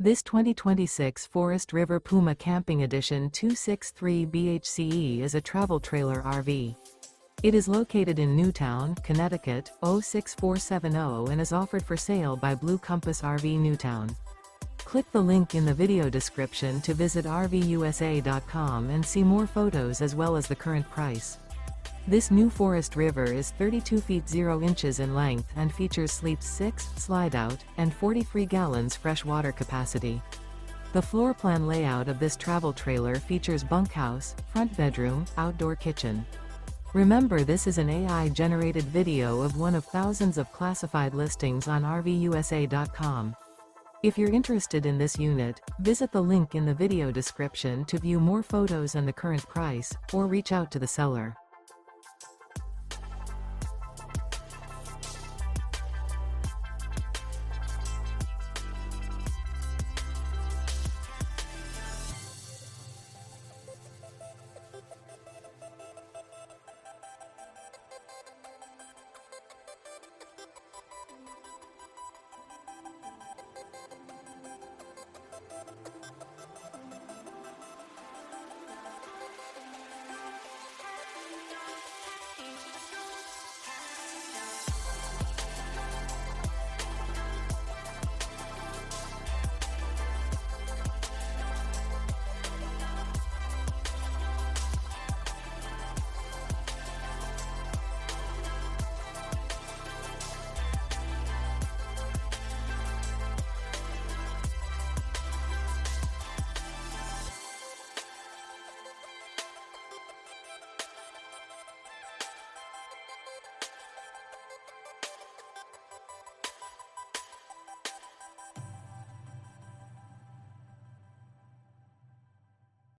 This 2026 Forest River Puma Camping Edition 263 BHCE is a travel trailer RV. It is located in Newtown, Connecticut, 06470 and is offered for sale by Blue Compass RV Newtown. Click the link in the video description to visit RVUSA.com and see more photos as well as the current price. This new Forest River is 32 feet 0 inches in length and features sleeps 6, slide-out, and 43 gallons fresh water capacity. The floor plan layout of this travel trailer features bunkhouse, front bedroom, outdoor kitchen. Remember, this is an AI-generated video of one of thousands of classified listings on RVUSA.com. If you're interested in this unit, visit the link in the video description to view more photos and the current price, or reach out to the seller.